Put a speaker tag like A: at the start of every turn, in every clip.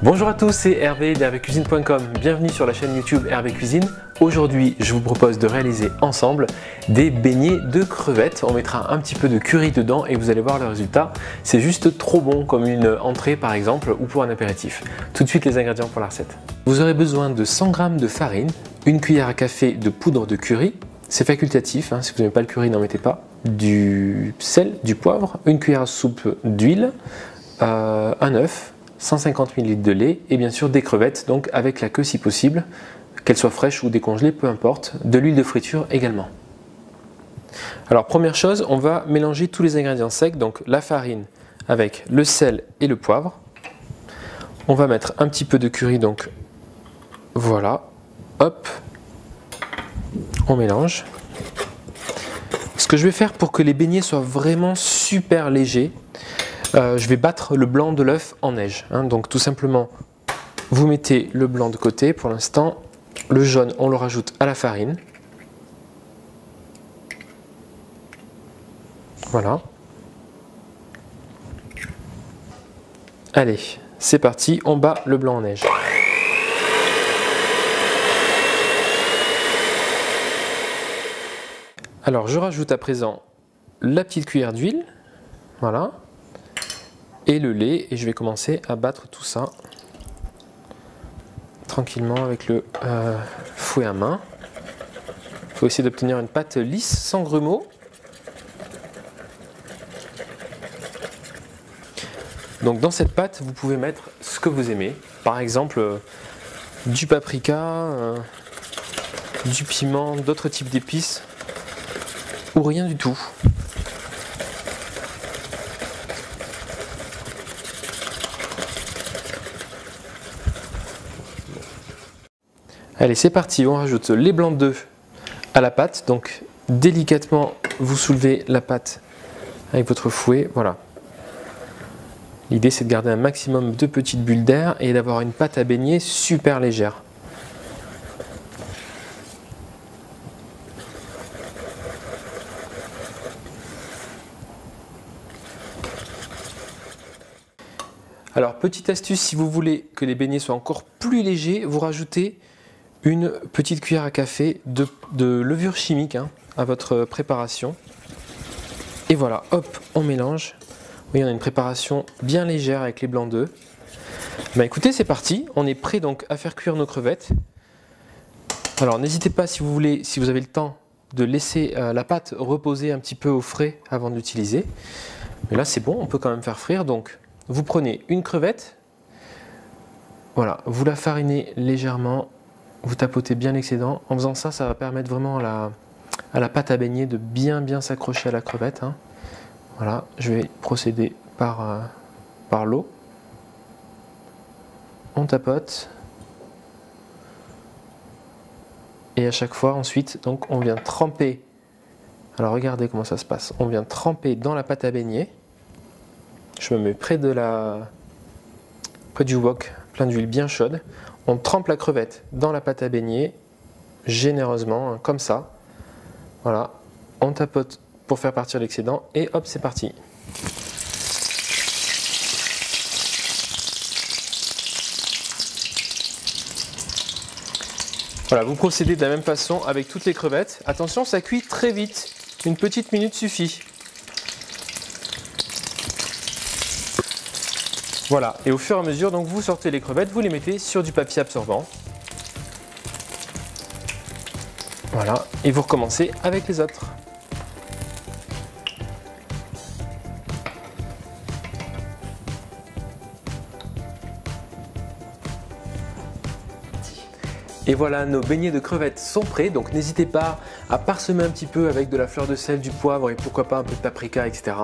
A: Bonjour à tous, c'est Hervé d'hervécuisine.com. Bienvenue sur la chaîne YouTube Hervé Cuisine. Aujourd'hui, je vous propose de réaliser ensemble des beignets de crevettes. On mettra un petit peu de curry dedans et vous allez voir le résultat. C'est juste trop bon comme une entrée par exemple ou pour un apéritif. Tout de suite les ingrédients pour la recette. Vous aurez besoin de 100 g de farine, une cuillère à café de poudre de curry. C'est facultatif, si vous n'aimez pas le curry, n'en mettez pas. Du sel, du poivre, une cuillère à soupe d'huile, un œuf, 150 ml de lait et bien sûr des crevettes, donc avec la queue si possible, qu'elles soient fraîches ou décongelées, peu importe, de l'huile de friture également. Alors première chose, on va mélanger tous les ingrédients secs, donc la farine avec le sel et le poivre. On va mettre un petit peu de curry, donc voilà, hop, on mélange. Ce que je vais faire pour que les beignets soient vraiment super légers, je vais battre le blanc de l'œuf en neige. Donc tout simplement, vous mettez le blanc de côté pour l'instant. Le jaune, on le rajoute à la farine. Voilà. Allez, c'est parti, on bat le blanc en neige. Alors je rajoute à présent la petite cuillère d'huile. Voilà. Et le lait, et je vais commencer à battre tout ça tranquillement avec le fouet à main. Il faut essayer d'obtenir une pâte lisse, sans grumeaux. Donc dans cette pâte, vous pouvez mettre ce que vous aimez. Par exemple, du paprika, du piment, d'autres types d'épices, ou rien du tout. Allez, c'est parti, on rajoute les blancs d'œufs à la pâte. Donc délicatement, vous soulevez la pâte avec votre fouet, voilà. L'idée c'est de garder un maximum de petites bulles d'air et d'avoir une pâte à beignet super légère. Alors petite astuce, si vous voulez que les beignets soient encore plus légers, vous rajoutez une petite cuillère à café de levure chimique à votre préparation. Et voilà, hop, on mélange. Oui, on a une préparation bien légère avec les blancs d'œufs. Écoutez, c'est parti. On est prêt donc à faire cuire nos crevettes. Alors n'hésitez pas si vous voulez, si vous avez le temps, de laisser la pâte reposer un petit peu au frais avant de l'utiliser. Mais là c'est bon, on peut quand même faire frire. Donc vous prenez une crevette, voilà, vous la farinez légèrement. Vous tapotez bien l'excédent. En faisant ça, ça va permettre vraiment à la pâte à beignet de bien s'accrocher à la crevette. Voilà, je vais procéder par l'eau. On tapote. Et à chaque fois, ensuite, donc, on vient tremper. Alors regardez comment ça se passe. On vient tremper dans la pâte à beignet. Je me mets près du wok, plein d'huile bien chaude. On trempe la crevette dans la pâte à beignet, généreusement, comme ça. Voilà, on tapote pour faire partir l'excédent et hop, c'est parti. Voilà, vous procédez de la même façon avec toutes les crevettes. Attention, ça cuit très vite, une petite minute suffit. Voilà, et au fur et à mesure, donc vous sortez les crevettes, vous les mettez sur du papier absorbant. Voilà, et vous recommencez avec les autres. Et voilà, nos beignets de crevettes sont prêts, donc n'hésitez pas à parsemer un petit peu avec de la fleur de sel, du poivre et pourquoi pas un peu de paprika, etc.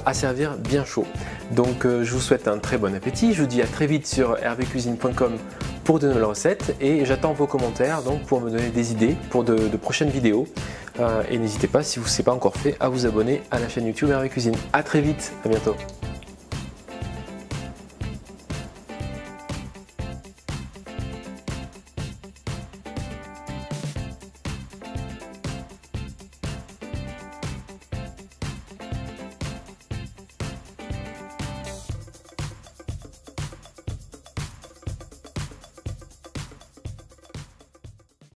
A: À servir bien chaud. Donc je vous souhaite un très bon appétit, je vous dis à très vite sur hervécuisine.com pour de nouvelles recettes et j'attends vos commentaires donc pour me donner des idées pour de prochaines vidéos. Et n'hésitez pas, si ce n'est pas encore fait, à vous abonner à la chaîne YouTube Hervé Cuisine. A très vite, à bientôt.